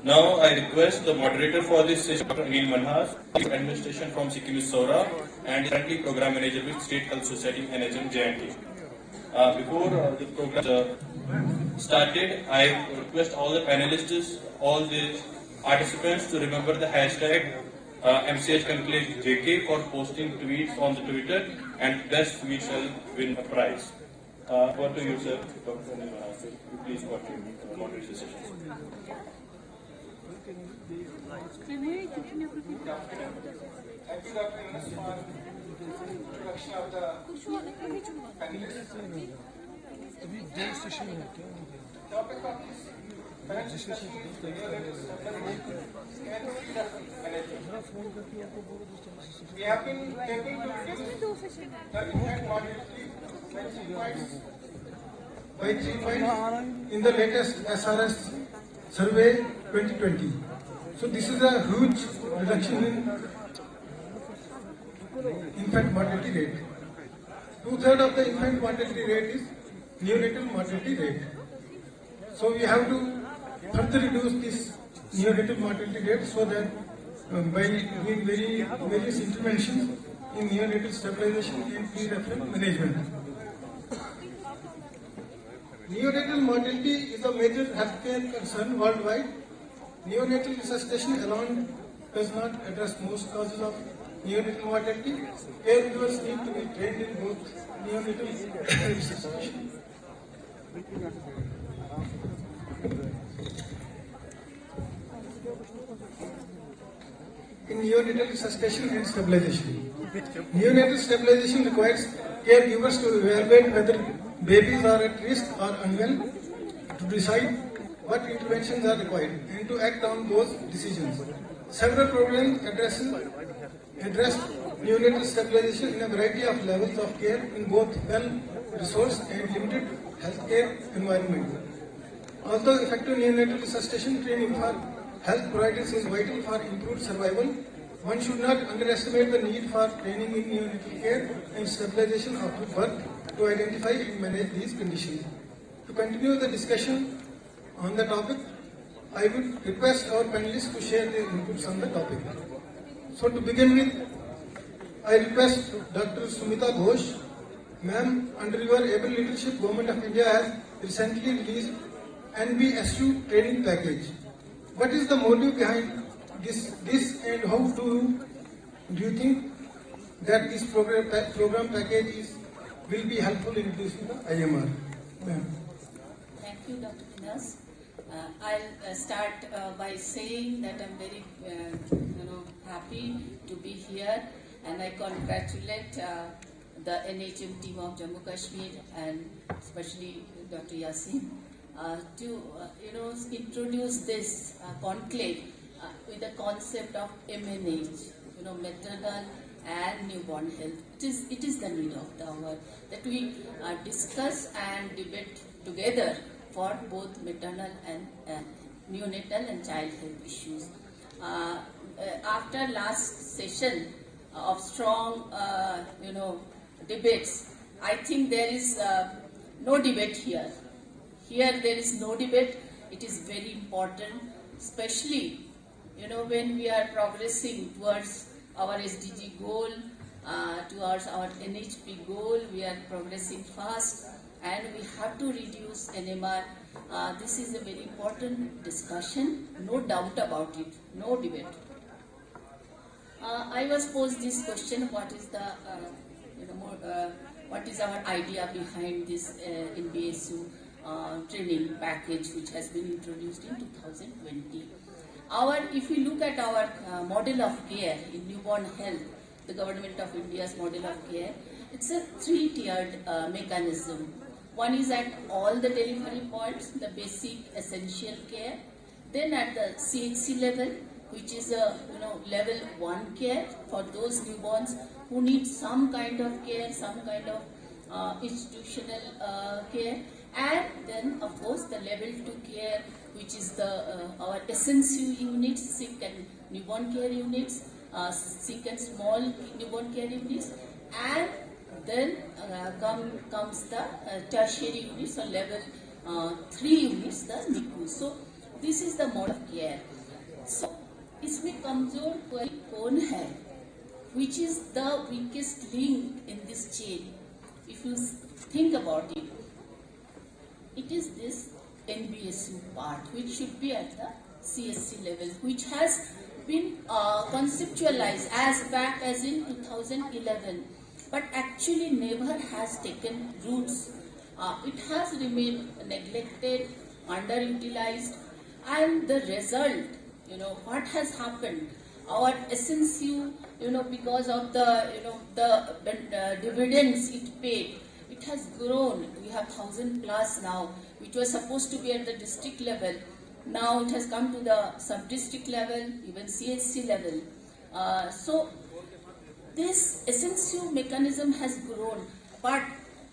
Now I request the moderator for this session, Dr. Anil Manhas, administration from Sikkim Sora, and currently program manager with State Health Society NHM J&K. Before the program started, I request all the panelists, all the participants to remember the hashtag MCH Conclave JK for posting tweets on the Twitter, and best tweet shall win a prize. Over to you, sir, Dr. Anil Manhas. Please moderate the session. Thank you, Dr. Innes, for introduction of the panelists. Topic of this panel discussion is Neo-Natal Stabilization and Pre-Referral management. We have been able to reduce the infant mortality by 3 points in the latest SRS survey 2020. So this is a huge reduction in infant mortality rate. 2/3 of the infant mortality rate is neonatal mortality rate. So we have to further reduce this neonatal mortality rate so that by doing various interventions in neonatal stabilization and pre-referral management. Neonatal mortality is a major healthcare concern worldwide. Neonatal resuscitation alone does not address most causes of neonatal mortality. Caregivers need to be trained in both neonatal resuscitation. In neonatal resuscitation and stabilization. Neonatal stabilization requires caregivers to evaluate whether babies are at risk or unwell, to decide what interventions are required, and to act on those decisions. Several programs address neonatal stabilization in a variety of levels of care in both well-resourced and limited healthcare environments. Although effective neonatal resuscitation training for health providers is vital for improved survival, one should not underestimate the need for training in neonatal care and stabilization after birth to identify and manage these conditions. To continue the discussion on the topic, I would request our panelists to share their inputs on the topic. So to begin with, I request Dr. Sumita Ghosh. Ma'am, under your able leadership, Government of India has recently released NBSU training package. What is the motive behind this and how do you think that this program package will be helpful in reducing the IMR? Thank you, Dr. Innes. I'll start by saying that I'm very happy to be here, and I congratulate the NHM team of Jammu Kashmir and especially Dr. Yasin to introduce this conclave with the concept of MNH, maternal and newborn health. It is the need of the hour that we discuss and debate together for both maternal and neonatal and child health issues. After last session of strong, debates, I think there is no debate here. Here there is no debate. It is very important, especially when we are progressing towards our SDG goal, towards our NHP goal. We are progressing fast, and we have to reduce NMR. This is a very important discussion, no doubt about it, no debate. I was posed this question: what is the, what is our idea behind this NBSU training package, which has been introduced in 2020? If we look at our model of care in newborn health, the Government of India's model of care, it's a three-tiered mechanism. One is at all the delivery points, the basic essential care. Then at the CHC level, which is a level 1 care for those newborns who need some kind of care, some kind of institutional care. And then of course the level 2 care, which is the our SNCU units, sick and newborn care units, sick and small newborn care units, and then comes the tertiary units, or level 3 units, the NICU. So this is the mode of care. So इसमें कमजोर कोई कौन है, which is the weakest link in this chain? If you think about it, it is this NBSU part, which should be at the CSC level, which has been conceptualized as back as in 2011, but actually never has taken roots. It has remained neglected, underutilized, and the result, what has happened? Our SNCU, because of the, the dividends it paid, it has grown. We have 1,000 plus now, which was supposed to be at the district level. Now it has come to the sub-district level, even CHC level. So this SNCU mechanism has grown, but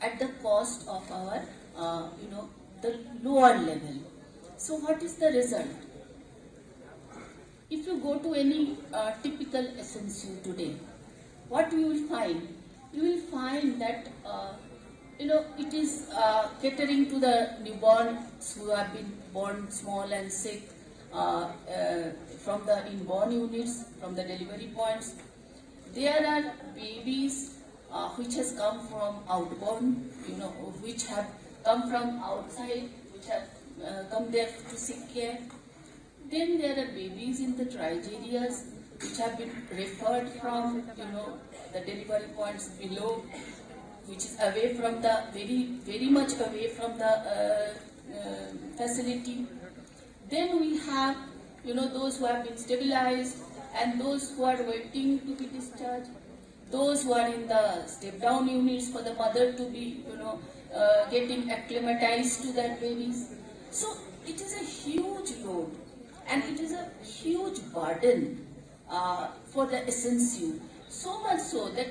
at the cost of our, the lower level. So what is the result? If you go to any typical SNCU today, what you will find? You will find that it is catering to the newborns who have been born small and sick from the inborn units, from the delivery points. There are babies which has come from outborn, which have come from outside, which have come there to seek care. Then there are babies in the tribal areas which have been referred from, the delivery points below, which is away from the, very much away from the facility. Then we have, those who have been stabilized and those who are waiting to be discharged, those who are in the step-down units for the mother to be, getting acclimatized to their babies. So it is a huge load and it is a huge burden for the SNCU. So much so that,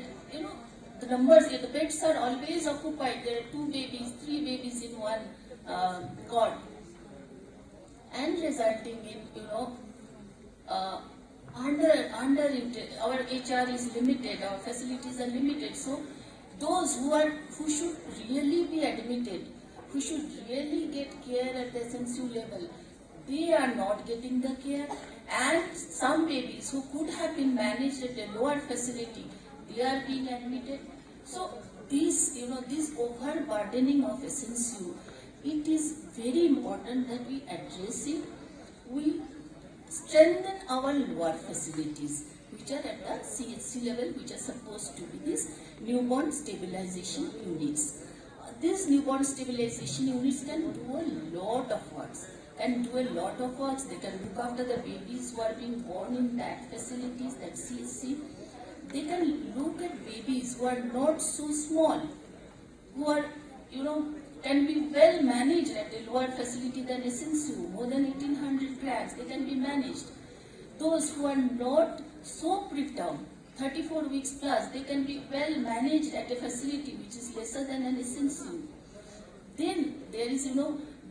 the numbers, the beds are always occupied. There are 2 babies, 3 babies in one cot, and resulting in, our HR is limited, our facilities are limited. So those who should really be admitted, who should really get care at the SNCU level, they are not getting the care, and some babies who could have been managed at a lower facility, they are being admitted. So this overburdening of SNCU, it is very important that we address it. We strengthen our lower facilities, which are at the CHC level, which are supposed to be these newborn stabilization units. These newborn stabilization units can do a lot of works. They can look after the babies who are being born in that facilities, that CHC. They can look at babies who are not so small, who are, can be well managed at a lower facility than SNCU, more than 1800 grams, they can be managed. Those who are not so preterm, 34 weeks plus, they can be well managed at a facility which is lesser than an SNCU. Then there is,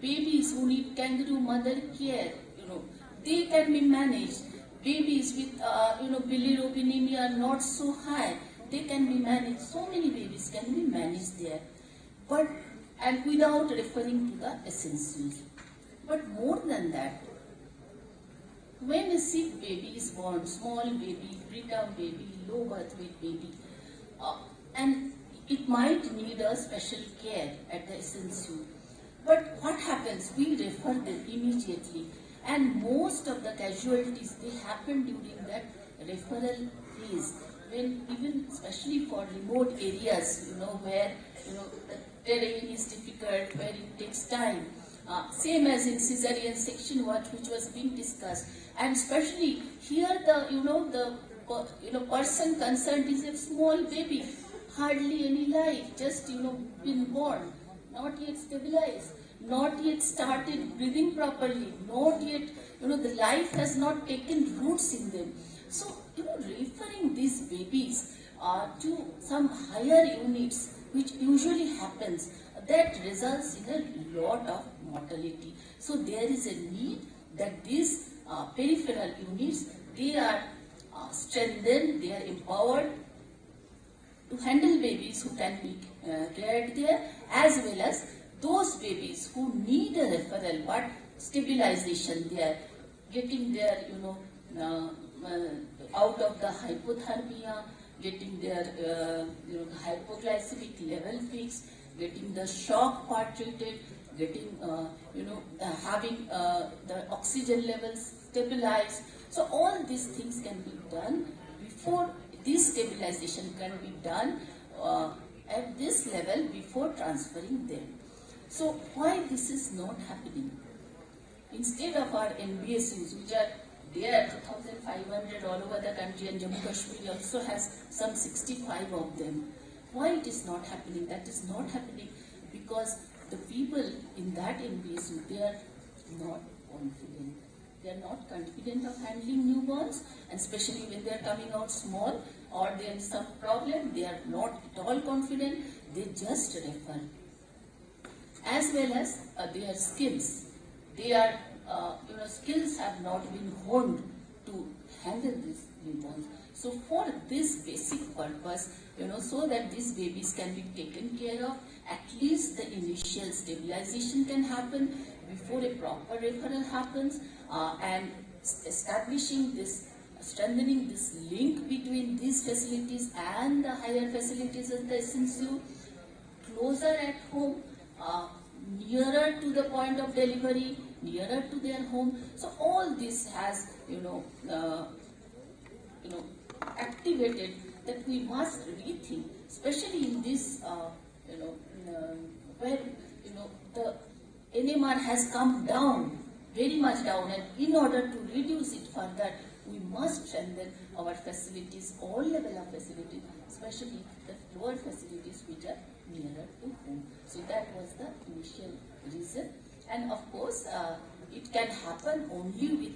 babies who need kangaroo mother care, they can be managed. Babies with, bilirubinemia are not so high, they can be managed. So many babies can be managed there, and without referring to the SNCUs. But more than that, when a sick baby is born, small baby, preterm baby, low birth weight baby, and it might need a special care at the SNCU. But what happens? We refer them immediately, and most of the casualties, they happen during that referral phase, when even especially for remote areas, where the terrain is difficult, where it takes time. Same as in cesarean section, which was being discussed, and especially here the person concerned is a small baby, hardly any life, just been born, not yet stabilized, not yet started breathing properly, not yet, the life has not taken roots in them. So, referring these babies to some higher units, which usually happens, that results in a lot of mortality. So, there is a need that these peripheral units, they are strengthened, they are empowered to handle babies who can be cared there, as well as those babies who need a referral but stabilization there, getting their, out of the hypothermia, getting their, hypoglycemic level fixed, getting the shock part treated, getting, having the oxygen levels stabilized. So all these things can be done before this stabilization can be done at this level before transferring them. So why this is not happening? Instead of our NBSUs, which are there 2,500 all over the country, and Jammu Kashmir also has some 65 of them, why it is not happening? That is not happening because the people in that NBSU, they are not confident. They are not confident of handling newborns, and especially when they are coming out small or there is some problem, they are not at all confident. They just refer. As well as their skills. They are, skills have not been honed to handle these newborns. So for this basic purpose, so that these babies can be taken care of, at least the initial stabilization can happen before a proper referral happens, and establishing this, strengthening this link between these facilities and the higher facilities at the SNCU, closer at home, nearer to the point of delivery, nearer to their home. So all this has, activated that we must rethink, especially in this, where the NMR has come down, very much down, and in order to reduce it further, we must strengthen our facilities, all level of facilities, especially the lower facilities which are nearer to home. So that was the initial reason, and of course it can happen only with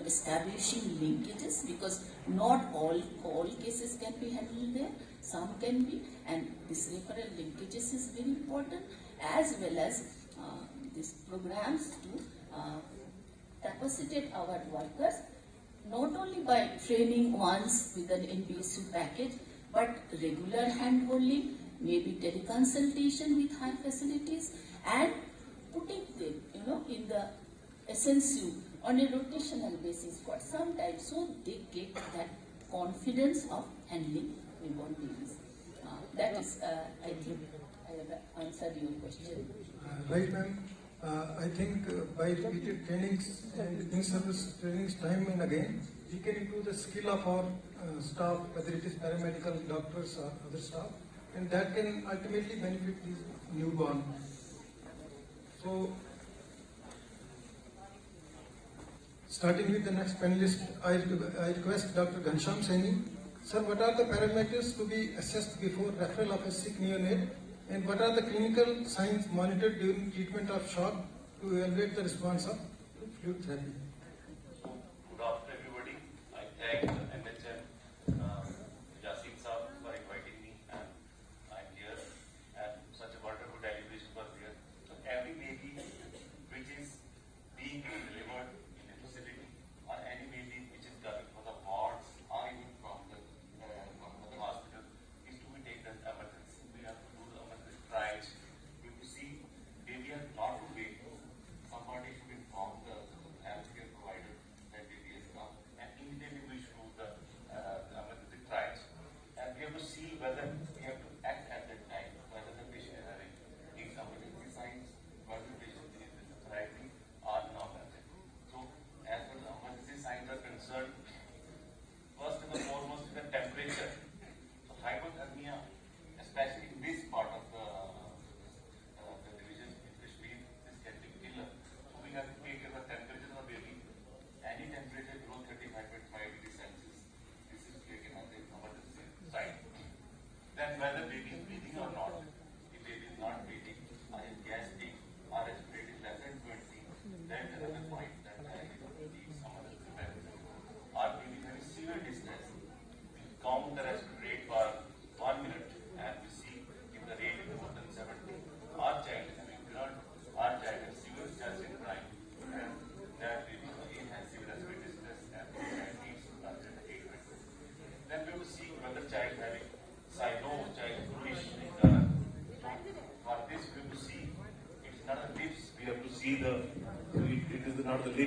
establishing linkages, because not all cases can be handled there, some can be, and this referral linkages is very important, as well as these programs to capacitate our workers, not only by training once with an NBSU package, but regular hand-holding, maybe teleconsultation with high facilities, and putting them, in the SNCU on a rotational basis for some time, so they get that confidence of handling newborn babies. That is, I think, I have answered your question. Right, ma'am. I think by repeated trainings and in-service trainings time and again, we can improve the skill of our staff, whether it is paramedical, doctors or other staff, and that can ultimately benefit these newborn. So, starting with the next panelist, I request Dr. Ghansham Saini. Sir, what are the parameters to be assessed before referral of a sick neonate, and what are the clinical signs monitored during treatment of shock to evaluate the response of fluid therapy? Good afternoon, everybody. I thank MHM Yasin Saab for inviting me, and I'm here, and such a wonderful deliberation was here. So every baby which is being delivered in a facility, or any baby which is coming from the wards or even from the hospital, is to be taken emergency. We have to do the emergency triage. We have to see baby has not to wait. Somebody should inform the healthcare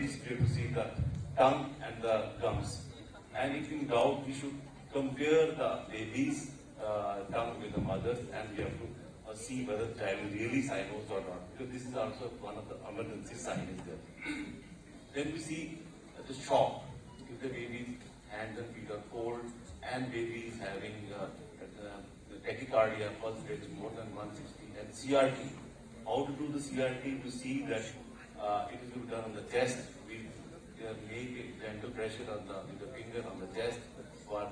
neurologist, we have to see the tongue and the gums. And if in doubt, we should compare the baby's tongue with the mother's, and we have to see whether the child is really cynosed or not. Because this is also one of the emergency signs there. Then we see the shock. If the baby's hands and feet are cold, and baby is having tachycardia, pulse rate is more than 160, and CRT. How to do the CRT? To see that it is done on the chest. We make a gentle pressure on with the finger on the chest for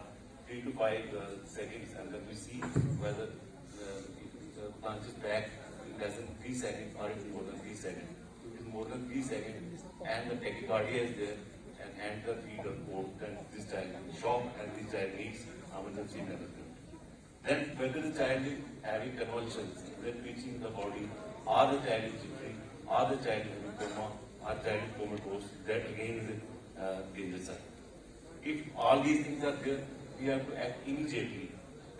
3 to 5 seconds, and then we see whether the punches back in less than 3 seconds or it is more than 3 seconds. If it is more than 3 seconds and the tachycardia is there and hands or feet are cold, then this child is shocked and this child needs emergency management. Then whether the child is having convulsions, then twitching the body, or the child is jittery, or the child is in coma, or child is comatose, that again is a danger sign. If all these things are there, we have to act immediately.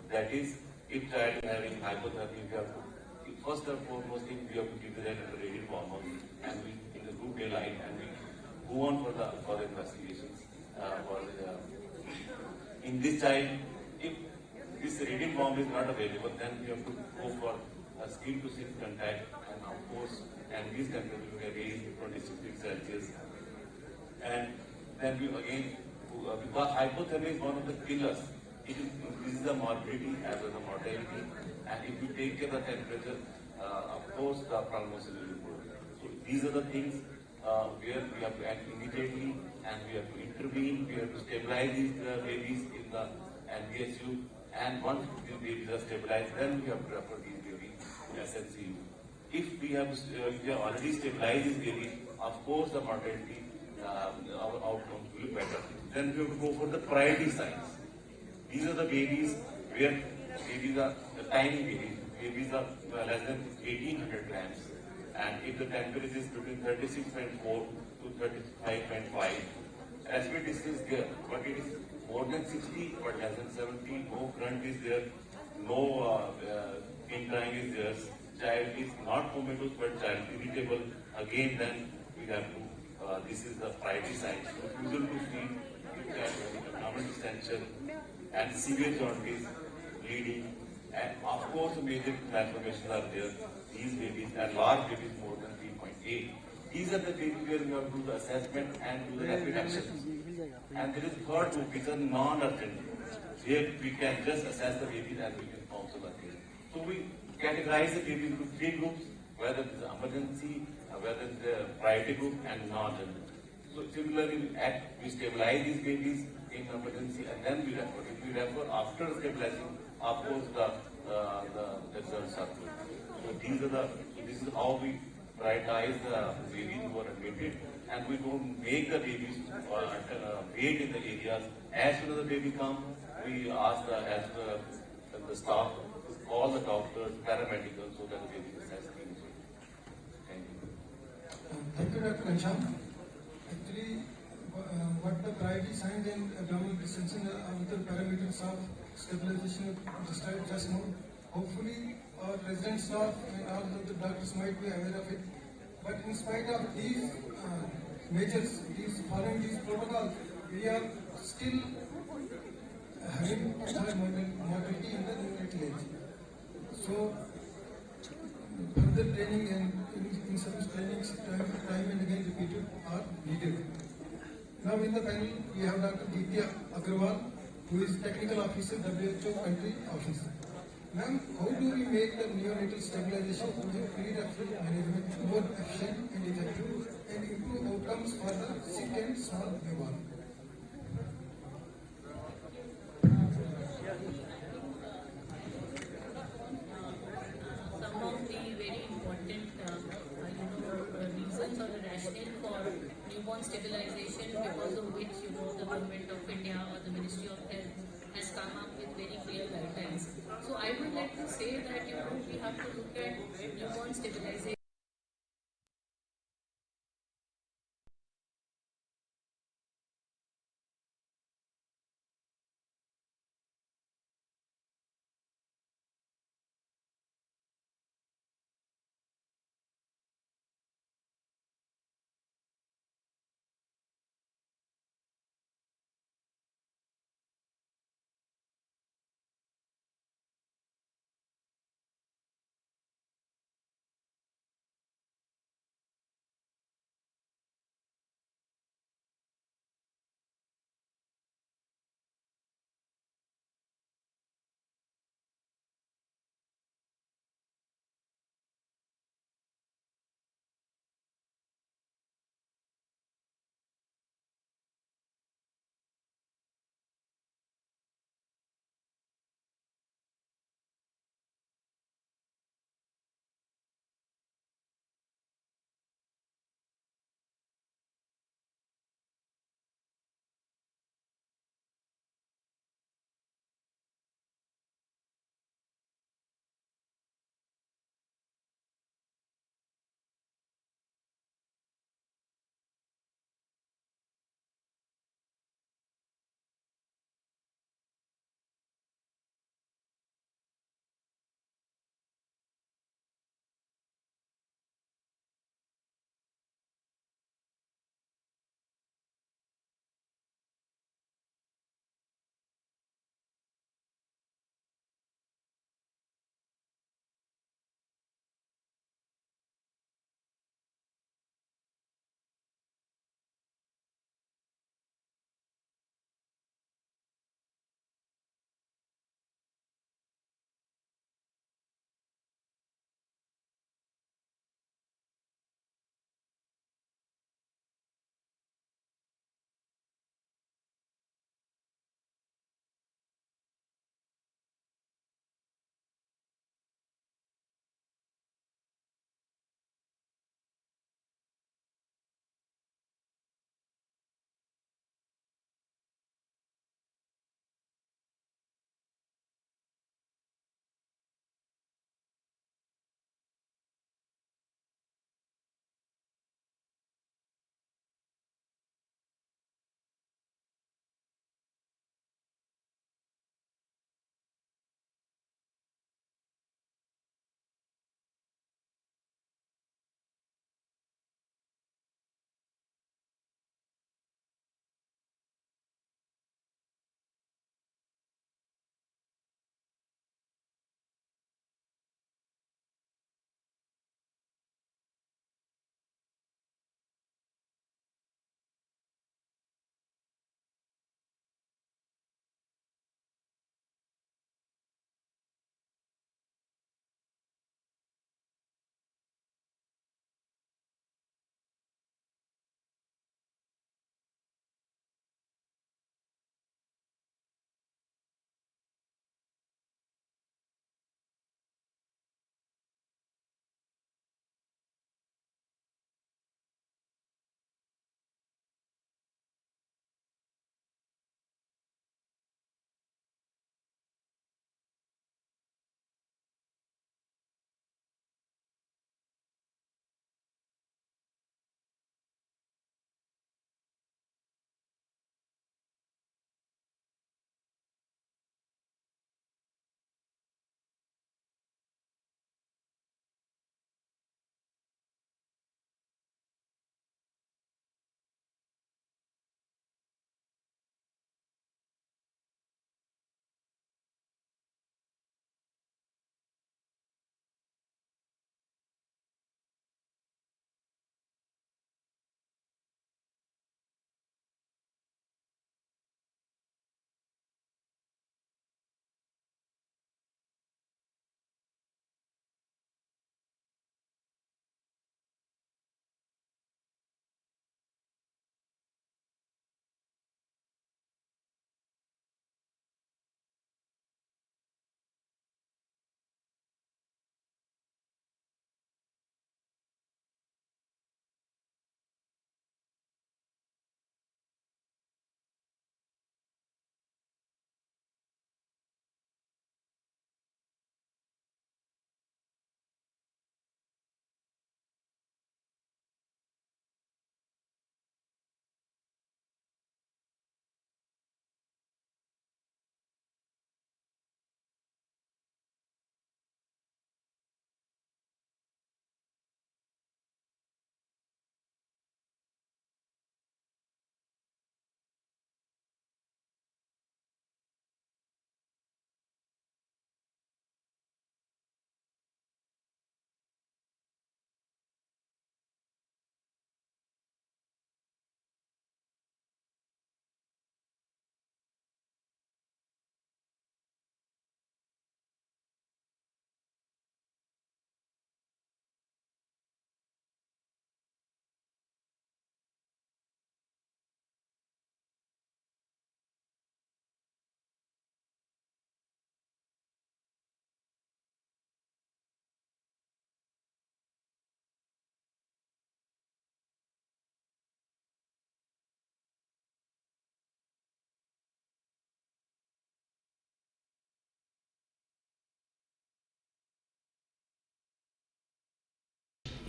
That is, if child is having hypothermia, we have to, first and foremost, we have to give the child a radiant hormone, and we in the good daylight, and we go on for the investigations. In this child, if this radiant bomb is not available, then we have to go for a skin to skin contact, and of course, and this temperature can raise to 26 degrees Celsius. And then we again, because hypothermia is one of the killers, it increases the morbidity as well as the mortality. And if you take care of the temperature, of course, the prognosis will improve. So these are the things where we have to act immediately, and we have to intervene. We have to stabilize these babies in the NBSU. And once these babies are stabilized, then we have to refer these babies to SNCU. If we have already stabilized these babies, of course the mortality, our outcomes will be better. Then we have to go for the priority signs. These are the babies where babies are the tiny babies. Babies are less than 1800 grams. And if the temperature is between 36.4 to 35.5, respiratory distance is there, but it is more than 60 but less than 70, no grunt is there, no pain crying is there, child is not comatose but child irritable, again then we have to, this is the priority sign. Refusal to feed, abdominal distension and severe jaundice, bleeding, and of course major malformations are there. These babies and large babies more than 3.8. These are the babies where we have to do the assessment and do the rapid actions. And there is third group, which are non-urgent. Here we can just assess the babies and we can counsel the case. So we categorize the babies into 3 groups, whether it is emergency, whether it is a priority group and non-urgent. So similarly, we stabilize these babies in emergency and then we refer. If we refer after stabilizing, of course the results are good. So this is how we prioritize the babies who are admitted, and we don't make the babies wait in the areas. As soon as the baby comes, we ask the staff to call the doctors, paramedics, so that the baby is assessed immediately. Thank you. Thank you, Dr. Kancham. Actually, what the priority signs and abdominal distension are the parameters of stabilization described just now. Hopefully, our resident staff and all the doctors might be aware of it. But in spite of these measures, following these protocols, we are still having high mortality in the neonatal age. So, further training and in-service trainings, time and again repeated, are needed. Now in the panel, we have Dr. Geetya Agrawal, who is Technical Officer, WHO Country Office. Ma'am, how do we make the neonatal stabilization pre-referral management more efficient and effective and improve outcomes for the sick and small newborn? Some of the very important reasons or the rationale for newborn stabilization, because of which the government of India or the Ministry of Health has come up with very clear guidelines. So I would like to say that we have to look at newborn stabilization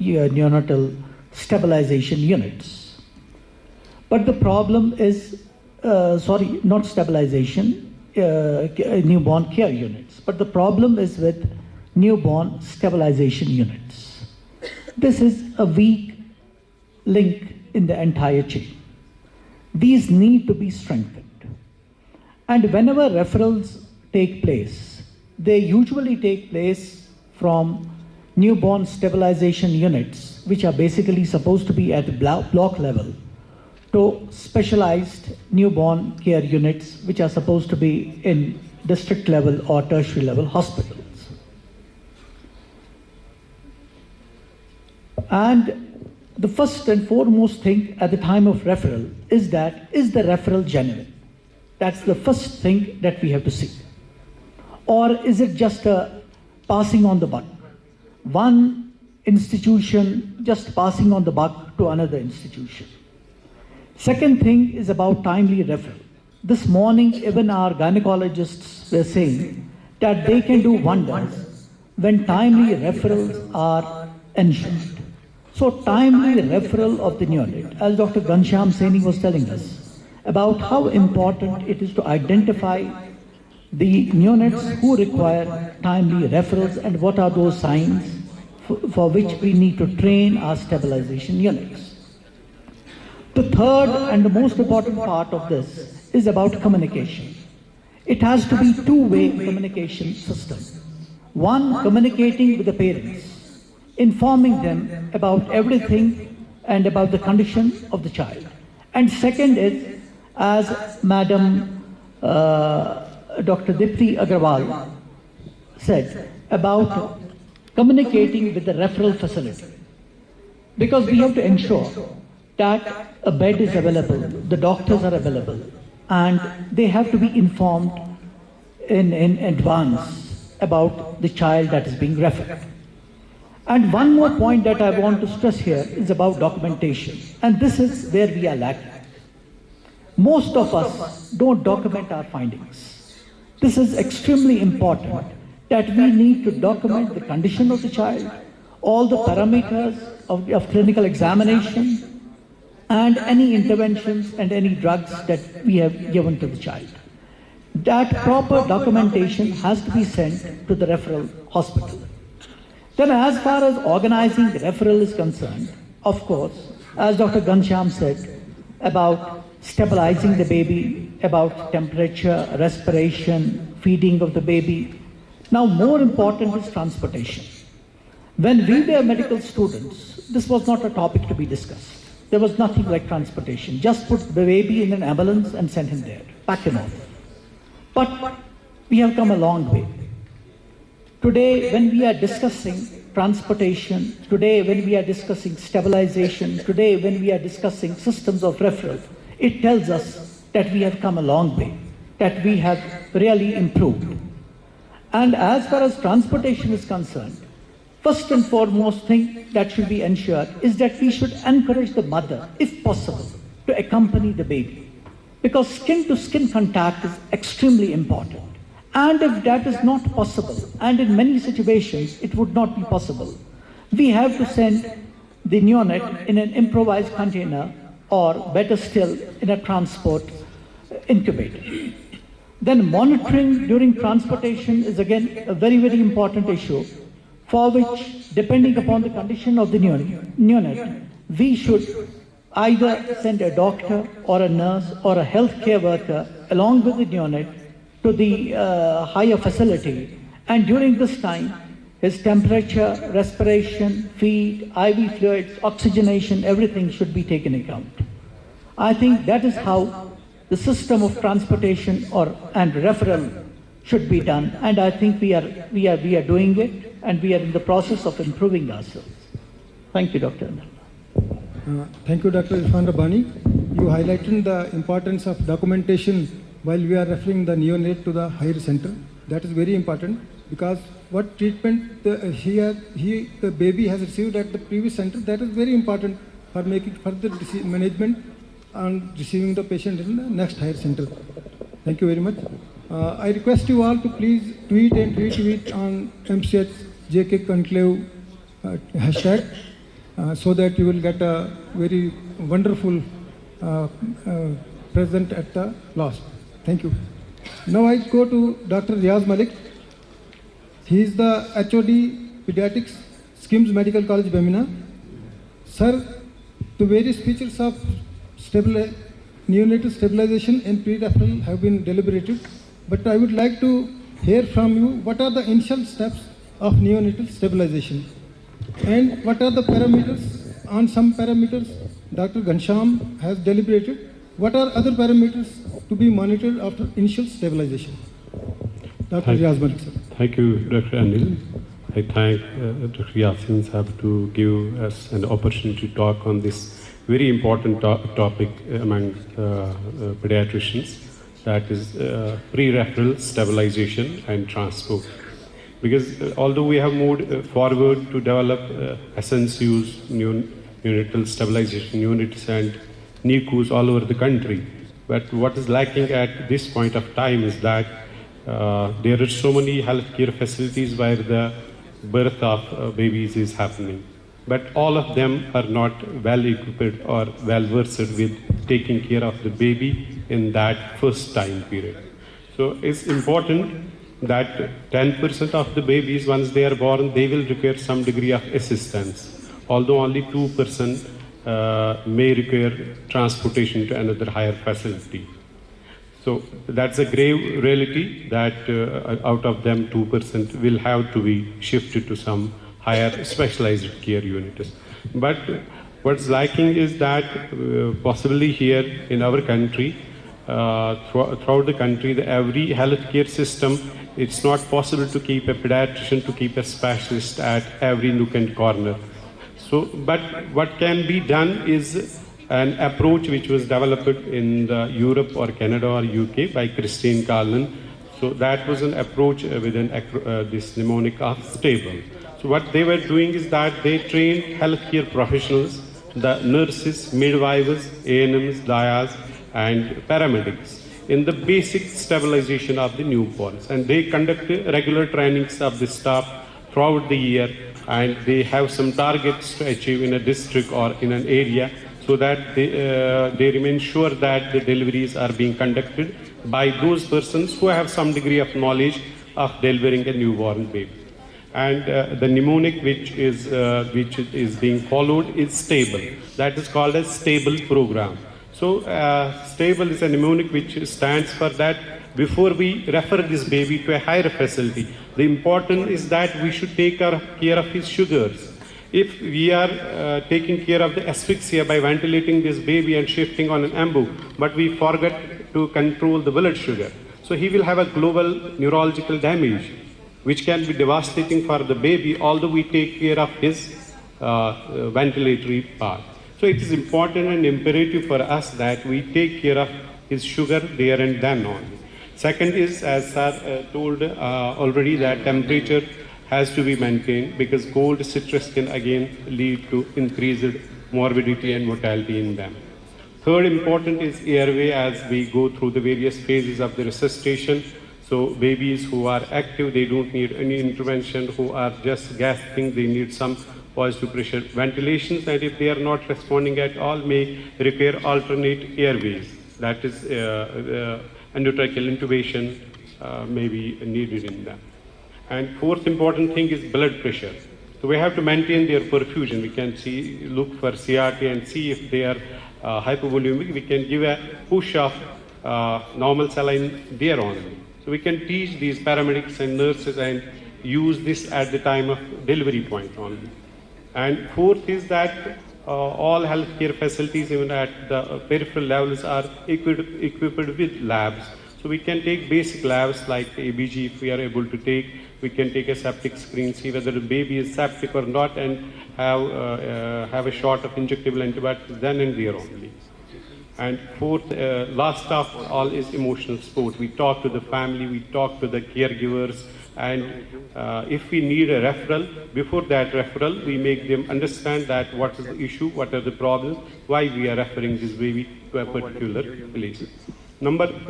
neonatal stabilization units. But the problem is, not stabilization, newborn care units. But the problem is with newborn stabilization units. This is a weak link in the entire chain. These need to be strengthened. And whenever referrals take place, they usually take place from newborn stabilization units, which are basically supposed to be at the block level, to specialized newborn care units, which are supposed to be in district level or tertiary level hospitals. And the first and foremost thing at the time of referral is that, is the referral genuine? That's the first thing that we have to see. Or is it just a passing on the buck? One institution just passing on the buck to another institution. Second thing is about timely referral. This morning, even our gynecologists were saying that they can do wonders when timely referrals are ensured. So timely referral of the neonate, as Dr. Ghanshyam Saini was telling us, about how important it is to identify the neonates who require timely referrals and what are those signs for which we need to train our stabilization units. The third and the most important part of this is about communication. It has to be two-way communication system. One, communicating with the parents, informing them about everything and about the condition of the child. And second is, as Madam Dr. Dipti Agarwal said, about communicating with the referral facility. Because we have to ensure that a bed is available, the doctors are available, and they have to be informed in advance about the child that is being referred. And one more point that I want to stress here is about documentation. And this is where we are lacking. Most of us don't document our findings. This is extremely important, that we need to document the condition of the child, all the parameters of clinical examination, and any interventions and any drugs that we have given to the child. That proper documentation has to be sent to the referral hospital. Then as far as organizing the referral is concerned, of course, as Dr. Ghanshyam said, about stabilizing the baby, about temperature, respiration, feeding of the baby. Now more important is transportation. When we were medical students, this was not a topic to be discussed. There was nothing like transportation. Just put the baby in an ambulance and send him there, pack him off. But we have come a long way. Today, when we are discussing transportation, today when we are discussing stabilization, today when we are discussing systems of referral, it tells us that we have come a long way, that we have really improved. And as far as transportation is concerned, first and foremost thing that should be ensured is that we should encourage the mother, if possible, to accompany the baby. Because skin-to-skin contact is extremely important. And if that is not possible, and in many situations it would not be possible, we have to send the neonate in an improvised container, or better still, in a transport incubator. Then monitoring during transportation is again a very, very important issue, for which, depending upon the condition of the neonate, we should either send a doctor or a nurse or a healthcare worker along with the neonate to the higher facility. And during this time, his temperature, respiration, feed, IV fluids, oxygenation, everything should be taken into account. I think that is how the system of transportation and referral should be done. And I think we are doing it, and we are in the process of improving ourselves. Thank you, Dr. Thank you, Dr. Irfan Rabbani. You highlighted the importance of documentation while we are referring the neonate to the higher center. That is very important, because what treatment the baby has received at the previous center, that is very important for making further management and receiving the patient in the next higher center. Thank you very much. I request you all to please tweet and retweet on MCH J&K Conclave hashtag, so that you will get a very wonderful present at the last. Thank you. Now I go to Dr. Riaz Malik. He is the HOD Pediatrics, Skims Medical College, Bamina. Sir, the various features of neonatal stabilization and pre-referral have been deliberated, but I would like to hear from you what are the initial steps of neonatal stabilization and what are the parameters. On some parameters, Dr. Ghansham has deliberated. What are other parameters to be monitored after initial stabilization? Dr. Riaz Malik, sir. Thank you, Dr. Anil. I thank Dr. Yasin Saab to give us an opportunity to talk on this very important topic among pediatricians, that is pre-referral stabilization and transport. Because although we have moved forward to develop SNCUs, neonatal stabilization units and NICUs all over the country, but what is lacking at this point of time is that there are so many healthcare facilities where the birth of babies is happening, but all of them are not well equipped or well versed with taking care of the baby in that first time period. So it's important that 10% of the babies, once they are born, they will require some degree of assistance, although only 2% may require transportation to another higher facility. So that's a grave reality that out of them 2% will have to be shifted to some higher specialized care units. But what's lacking is that possibly here in our country, throughout the country, every healthcare system, it's not possible to keep a pediatrician, to keep a specialist at every nook and corner. So, but what can be done is an approach which was developed in Europe or Canada or UK by Christine Carlin. So that was an approach within this mnemonic of stable. So what they were doing is that they trained healthcare professionals, the nurses, midwives, ANMs, DIAs, and paramedics in the basic stabilization of the newborns. And they conduct regular trainings of the staff throughout the year, and they have some targets to achieve in a district or in an area, so that they remain sure that the deliveries are being conducted by those persons who have some degree of knowledge of delivering a newborn baby. And the mnemonic which is being followed is stable. That is called a stable program. So stable is a mnemonic which stands for that before we refer this baby to a higher facility, the important is that we should take care of his sugars. If we are taking care of the asphyxia by ventilating this baby and shifting on an ambu, but we forget to control the blood sugar, so he will have a global neurological damage, which can be devastating for the baby, although we take care of his ventilatory part. So it is important and imperative for us that we take care of his sugar there and then on. Second is, as sir told already, that temperature has to be maintained, because cold citrus can again lead to increased morbidity and mortality in them. Third important is airway as we go through the various phases of the resuscitation. So babies who are active, they don't need any intervention. Who are just gasping, they need some positive pressure ventilations, and if they are not responding at all, may require alternate airways. That is endotracheal intubation may be needed in them. And fourth important thing is blood pressure. So we have to maintain their perfusion. We can look for CRT and see if they are hypovolemic. We can give a push of normal saline there only. So we can teach these paramedics and nurses and use this at the time of delivery point only. And fourth is that all healthcare facilities, even at the peripheral levels, are equipped with labs. So we can take basic labs like ABG if we are able to take. We can take a septic screen, see whether the baby is septic or not, and have a shot of injectable antibiotics then and there only. And fourth, last of all is emotional support. We talk to the family, we talk to the caregivers, and if we need a referral, before that referral, we make them understand that what is the issue, what are the problems, why we are referring this baby to a particular place.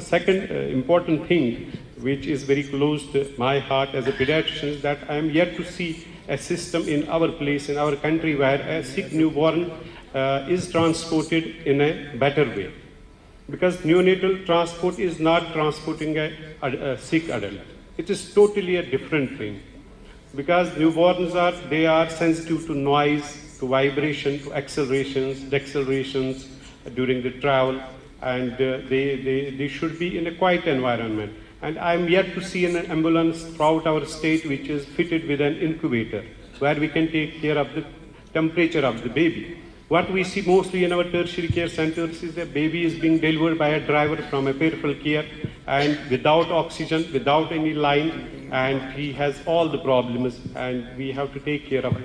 Second important thing, which is very close to my heart as a pediatrician, is that I am yet to see a system in our place, in our country, where a sick newborn is transported in a better way. Because neonatal transport is not transporting a sick adult. It is totally a different thing. Because newborns are sensitive to noise, to vibration, to accelerations, decelerations during the travel, and they should be in a quiet environment. And I'm yet to see an ambulance throughout our state which is fitted with an incubator, where we can take care of the temperature of the baby. What we see mostly in our tertiary care centers is a baby is being delivered by a driver from a peripheral care and without oxygen, without any line, and he has all the problems, and we have to take care of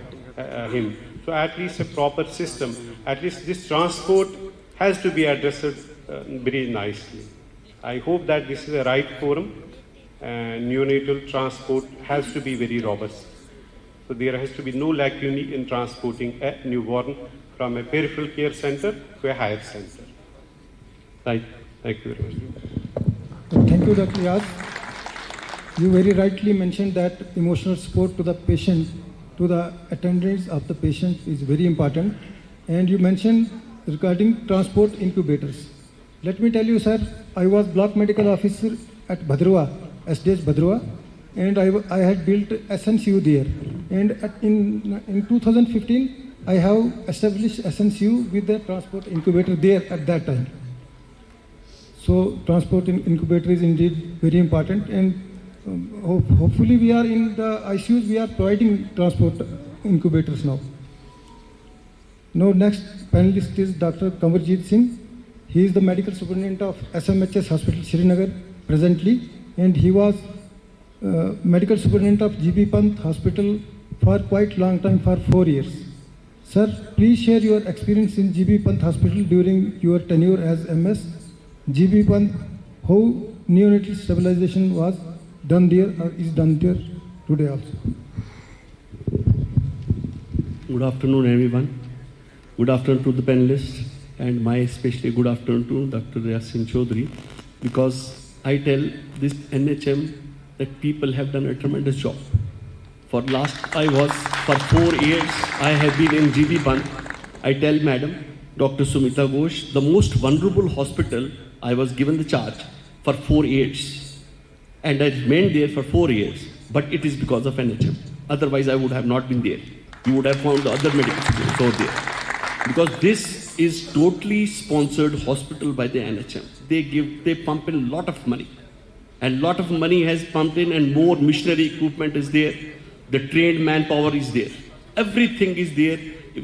him. So at least a proper system, at least this transport has to be addressed very nicely. I hope that this is the right forum, and neonatal transport has to be very robust. So there has to be no lacunae in transporting a newborn from a peripheral care center to a higher center. Thank you very much. Thank you, Dr. Yaz. You very rightly mentioned that emotional support to the patient, to the attendants of the patient is very important. And you mentioned regarding transport incubators. Let me tell you, sir, I was block medical officer at Bhadrawa, SDS Bhadrawa, and I had built SNCU there. And in 2015, I have established SNCU with the transport incubator there at that time. So transport incubator is indeed very important, and hopefully we are in the ICUs, we are providing transport incubators now. Now next panelist is Dr. Kanwarjeet Singh. He is the medical superintendent of SMHS Hospital Srinagar presently, and he was medical superintendent of GB Pant Hospital for quite long time, for 4 years. Sir, please share your experience in GB Pant Hospital during your tenure as MS. GB Pant, how neonatal stabilization was done there or is done there today also? Good afternoon, everyone. Good afternoon to the panelists, and my especially good afternoon to Dr. Yasin Chaudhary, because I tell this NHM that people have done a tremendous job. For 4 years, I have been in GB Pant. I tell Madam, Dr. Sumita Ghosh, the most vulnerable hospital, I was given the charge for 4 years. And I remained there for 4 years. But it is because of NHM. Otherwise, I would have not been there. You would have found the other medical students over there. Because this is totally sponsored hospital by the NHM. They pump in a lot of money. And lot of money has pumped in, and more missionary equipment is there. The trained manpower is there. Everything is there.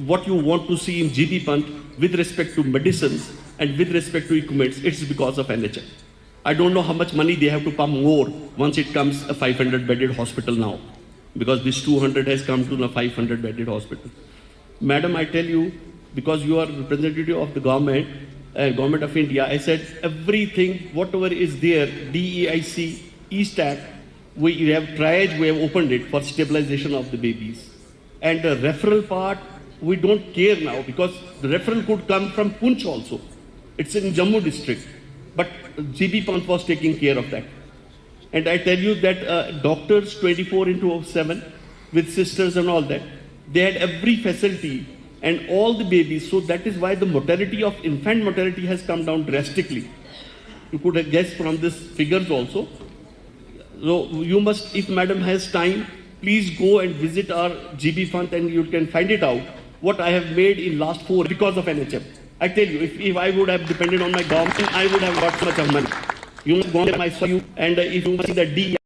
What you want to see in GB Pant with respect to medicines and with respect to equipment, it's because of NHM. I don't know how much money they have to pump more once it comes a 500-bedded hospital now. Because this 200 has come to a 500-bedded hospital. Madam, I tell you, because you are representative of the government of India, I said everything, whatever is there, DEIC, ESTAT, we have triage, we have opened it for stabilization of the babies. And the referral part, we don't care now, because the referral could come from Punch also. It's in Jammu district. But GB Pant was taking care of that. And I tell you that doctors 24/7 with sisters and all that, they had every facility and all the babies. So that is why the mortality of infant mortality has come down drastically. You could have guessed from these figures also. So you must, if Madam has time, please go and visit our GB Pant and you can find it out what I have made in last 4 because of NHM. I tell you, if I would have depended on my government, I would have got so much of money. You must go and I saw you, and if you see the D